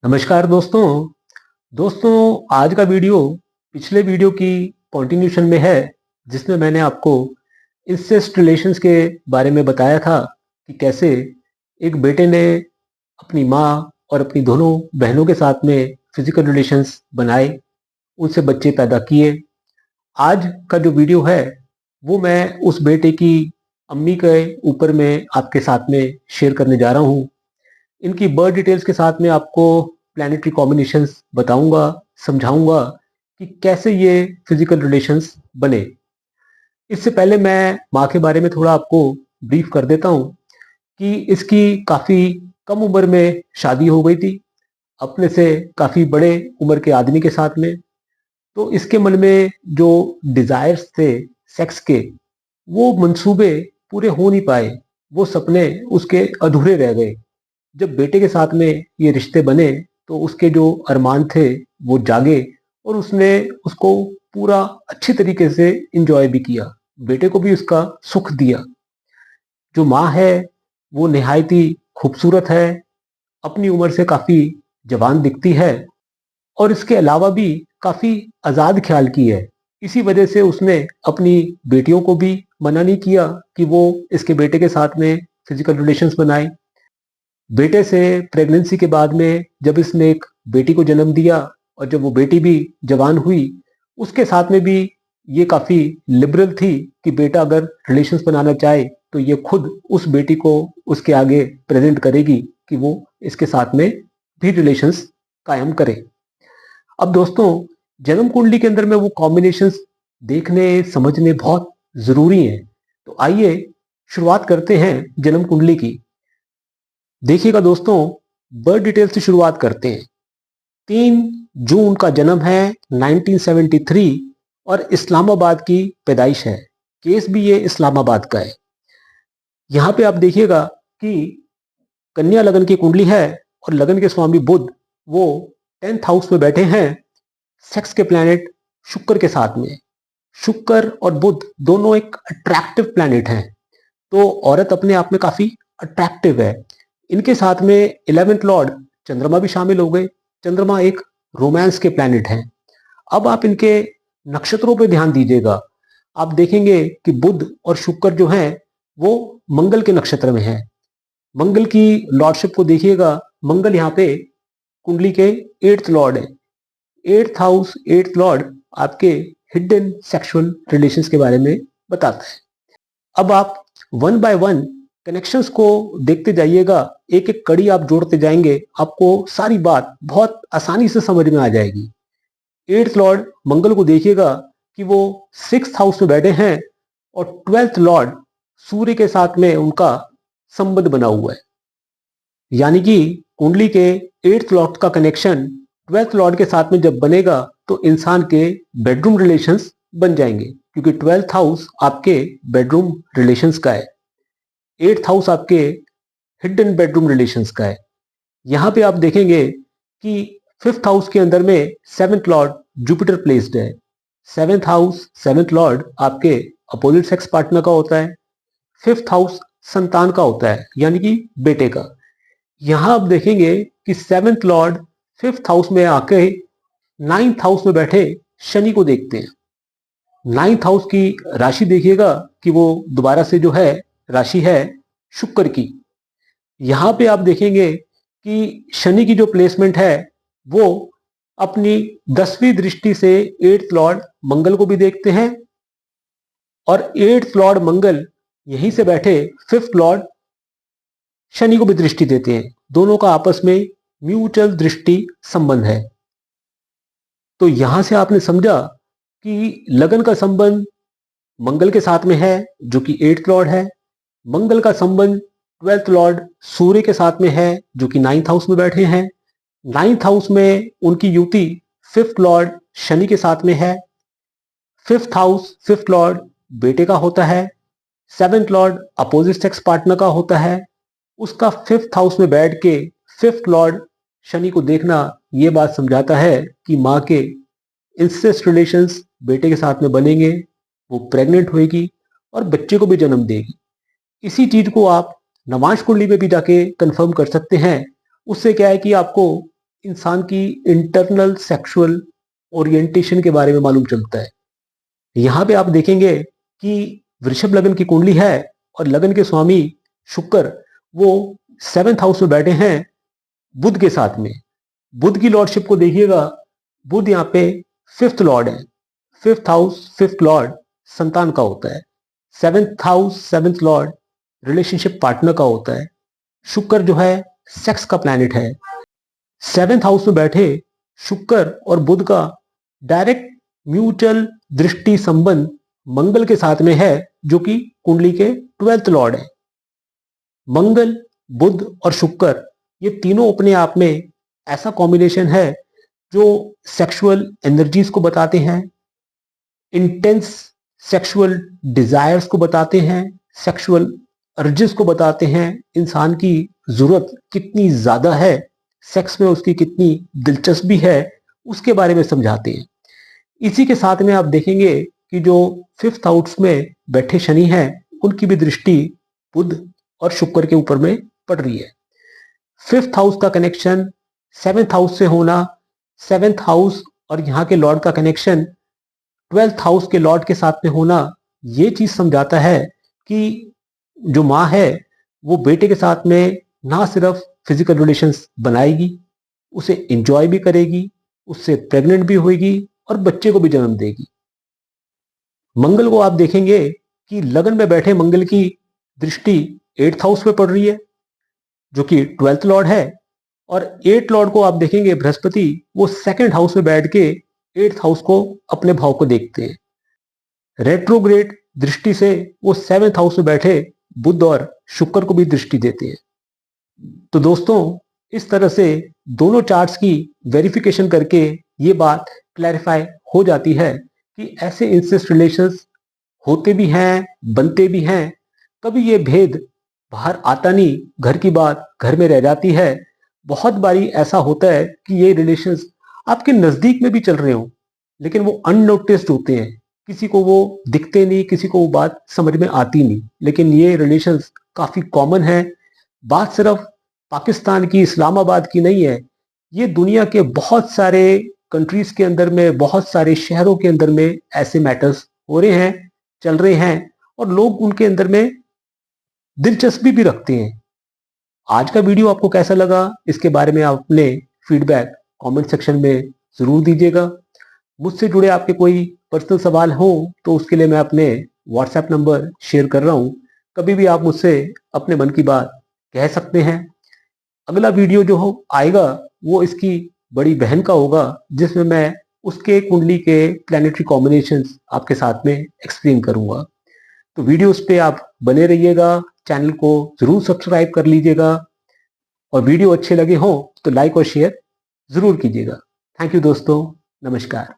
नमस्कार दोस्तों। आज का वीडियो पिछले वीडियो की कंटिन्यूशन में है, जिसमें मैंने आपको इंसेस्ट रिलेशंस के बारे में बताया था कि कैसे एक बेटे ने अपनी माँ और अपनी दोनों बहनों के साथ में फिजिकल रिलेशंस बनाए, उनसे बच्चे पैदा किए। आज का जो वीडियो है वो मैं उस बेटे की अम्मी के ऊपर में आपके साथ में शेयर करने जा रहा हूँ। इनकी बर्थ डिटेल्स के साथ में आपको प्लैनेटरी कॉम्बिनेशंस बताऊंगा, समझाऊंगा कि कैसे ये फिजिकल रिलेशंस बने। इससे पहले मैं माँ के बारे में थोड़ा आपको ब्रीफ कर देता हूँ कि इसकी काफ़ी कम उम्र में शादी हो गई थी, अपने से काफ़ी बड़े उम्र के आदमी के साथ में। तो इसके मन में जो डिज़ायर्स थे सेक्स के, वो मंसूबे पूरे हो नहीं पाए, वो सपने उसके अधूरे रह गए। जब बेटे के साथ में ये रिश्ते बने तो उसके जो अरमान थे वो जागे और उसने उसको पूरा अच्छी तरीके से इंजॉय भी किया, बेटे को भी उसका सुख दिया। जो माँ है वो निहायत ही खूबसूरत है, अपनी उम्र से काफ़ी जवान दिखती है और इसके अलावा भी काफ़ी आज़ाद ख्याल की है। इसी वजह से उसने अपनी बेटियों को भी मना नहीं किया कि वो इसके बेटे के साथ में फिजिकल रिलेशंस बनाए। बेटे से प्रेगनेंसी के बाद में जब इसने एक बेटी को जन्म दिया और जब वो बेटी भी जवान हुई, उसके साथ में भी ये काफ़ी लिबरल थी कि बेटा अगर रिलेशंस बनाना चाहे तो ये खुद उस बेटी को उसके आगे प्रेजेंट करेगी कि वो इसके साथ में भी रिलेशंस कायम करे। अब दोस्तों, जन्म कुंडली के अंदर में वो कॉम्बिनेशंस देखने समझने बहुत ज़रूरी हैं। तो आइए शुरुआत करते हैं जन्म कुंडली की। देखिएगा दोस्तों, बर्थ डिटेल से शुरुआत करते हैं। 3 जून का जन्म है 1973 और इस्लामाबाद की पैदाइश है। केस भी ये इस्लामाबाद का है। यहाँ पे आप देखिएगा कि कन्या लगन की कुंडली है और लगन के स्वामी बुध वो 10th हाउस में बैठे हैं सेक्स के प्लैनेट शुक्र के साथ में। शुक्र और बुध दोनों एक अट्रैक्टिव प्लैनेट हैं, तो औरत अपने आप में काफी अट्रैक्टिव है। इनके साथ में 11th लॉर्ड चंद्रमा भी शामिल हो गए। चंद्रमा एक रोमांस के प्लैनेट हैं। अब आप इनके नक्षत्रों पे ध्यान दीजिएगा। आप देखेंगे कि बुध और शुक्र जो हैं वो मंगल के नक्षत्र में हैं। मंगल की लॉर्डशिप को देखिएगा। मंगल यहाँ पे कुंडली के 8th लॉर्ड है। 8th हाउस 8th लॉर्ड आपके हिडन सेक्सुअल रिलेशंस के बारे में बताता है। अब आप वन बाय वन कनेक्शंस को देखते जाइएगा, एक एक कड़ी आप जोड़ते जाएंगे, आपको सारी बात बहुत आसानी से समझ में आ जाएगी। 8th लॉर्ड मंगल को देखिएगा कि वो 6th हाउस में बैठे हैं और 12th लॉर्ड सूर्य के साथ में उनका संबंध बना हुआ है। यानी कि कुंडली के 8th लॉर्ड का कनेक्शन 12th लॉर्ड के साथ में जब बनेगा तो इंसान के बेडरूम रिलेशंस बन जाएंगे, क्योंकि 12th हाउस आपके बेडरूम रिलेशंस का है, 8th हाउस आपके हिडन बेडरूम रिलेशंस का है। यहाँ पे आप देखेंगे कि 5th हाउस के अंदर में 7th लॉर्ड जुपिटर प्लेस्ड है। 7th हाउस 7th लॉर्ड आपके अपोजिट सेक्स पार्टनर का होता है। 5th हाउस संतान का होता है, यानी कि बेटे का। यहाँ आप देखेंगे कि 7th लॉर्ड 5th हाउस में आके 9th हाउस में बैठे शनि को देखते हैं। 9th हाउस की राशि देखिएगा कि वो दोबारा से जो है राशि है शुक्र की। यहाँ पे आप देखेंगे कि शनि की जो प्लेसमेंट है वो अपनी 10वीं दृष्टि से 8th लॉर्ड मंगल को भी देखते हैं और 8th लॉर्ड मंगल यहीं से बैठे 5th लॉर्ड शनि को भी दृष्टि देते हैं। दोनों का आपस में म्यूचुअल दृष्टि संबंध है। तो यहां से आपने समझा कि लगन का संबंध मंगल के साथ में है जो कि 8th लॉर्ड है। मंगल का संबंध 12th लॉर्ड सूर्य के साथ में है जो कि 9th हाउस में बैठे हैं। 9th हाउस में उनकी युति 5th लॉर्ड शनि के साथ में है। 5th हाउस 5th लॉर्ड बेटे का होता है। 7th Lord opposite sex partner का होता है। उसका 5th हाउस में बैठ के 5th लॉर्ड शनि को देखना ये बात समझाता है कि माँ के इंसेस्ट रिलेशंस बेटे के साथ में बनेंगे, वो प्रेग्नेंट होएगी और बच्चे को भी जन्म देगी। इसी चीज को आप नवांश कुंडली में भी जाके कंफर्म कर सकते हैं। उससे क्या है कि आपको इंसान की इंटरनल सेक्सुअल ओरिएंटेशन के बारे में मालूम चलता है। यहाँ पे आप देखेंगे कि वृषभ लगन की कुंडली है और लगन के स्वामी शुक्र वो 7th हाउस में बैठे हैं बुध के साथ में। बुध की लॉर्डशिप को देखिएगा, बुध यहाँ पे 5th लॉर्ड है। 5th हाउस 5th लॉर्ड संतान का होता है। 7th house 7th Lord relationship partner का होता है। शुक्र जो है सेक्स का प्लैनेट है। 7th हाउस में बैठे शुक्र और बुध का डायरेक्ट म्यूचुअल दृष्टि संबंध मंगल के साथ में है, जो कि कुंडली के 12th लॉर्ड है। मंगल, बुध और शुक्र ये तीनों अपने आप में ऐसा कॉम्बिनेशन है जो सेक्सुअल एनर्जीज को बताते हैं, इंटेंस सेक्सुअल डिजायर्स को बताते हैं, सेक्सुअल अर्जेस को बताते हैं, इंसान की जरूरत कितनी ज्यादा है, सेक्स में उसकी कितनी दिलचस्पी है, उसके बारे में समझाते हैं। इसी के साथ में आप देखेंगे कि जो 5th हाउस में बैठे शनि हैं उनकी भी दृष्टि बुध और शुक्र के ऊपर में पड़ रही है। 5th हाउस का कनेक्शन 7th हाउस से होना, 7th हाउस और यहाँ के लॉर्ड का कनेक्शन 12th हाउस के लॉर्ड के साथ में होना, ये चीज समझाता है कि जो माँ है वो बेटे के साथ में ना सिर्फ फिजिकल रिलेशंस बनाएगी, उसे एंजॉय भी करेगी, उससे प्रेग्नेंट भी होगी और बच्चे को भी जन्म देगी। मंगल को आप देखेंगे कि लगन में बैठे मंगल की दृष्टि 8th हाउस में पड़ रही है, जो कि 12th लॉर्ड है। और 8th लॉर्ड को आप देखेंगे बृहस्पति वो 2nd हाउस में बैठ के 8th हाउस को अपने भाव को देखते हैं। रेट्रोग्रेड दृष्टि से वो 7th हाउस में बैठे बुध और शुक्र को भी दृष्टि देते हैं। तो दोस्तों, इस तरह से दोनों चार्ट्स की वेरिफिकेशन करके ये बात क्लैरिफाई हो जाती है कि ऐसे इंसेस्ट रिलेशंस होते भी हैं, बनते भी हैं। कभी ये भेद बाहर आता नहीं, घर की बात घर में रह जाती है। बहुत बारी ऐसा होता है कि ये रिलेशंस आपके नजदीक में भी चल रहे हो, लेकिन वो अननोटिस्ड होते हैं, किसी को वो दिखते नहीं, किसी को वो बात समझ में आती नहीं। लेकिन ये रिलेशंस काफी कॉमन है। बात सिर्फ पाकिस्तान की, इस्लामाबाद की नहीं है, ये दुनिया के बहुत सारे कंट्रीज के अंदर में, बहुत सारे शहरों के अंदर में ऐसे मैटर्स हो रहे हैं, चल रहे हैं, और लोग उनके अंदर में दिलचस्पी भी रखते हैं। आज का वीडियो आपको कैसा लगा, इसके बारे में आप अपने फीडबैक कमेंट सेक्शन में जरूर दीजिएगा। मुझसे जुड़े आपके कोई पर्सनल सवाल हो तो उसके लिए मैं अपने व्हाट्सएप नंबर शेयर कर रहा हूं। कभी भी आप मुझसे अपने मन की बात कह सकते हैं। अगला वीडियो जो हो आएगा वो इसकी बड़ी बहन का होगा, जिसमें मैं उसके कुंडली के प्लैनेटरी कॉम्बिनेशंस आपके साथ में एक्सप्लेन करूंगा। तो वीडियोस पे आप बने रहिएगा, चैनल को जरूर सब्सक्राइब कर लीजिएगा, और वीडियो अच्छे लगे हों तो लाइक और शेयर जरूर कीजिएगा। थैंक यू दोस्तों, नमस्कार।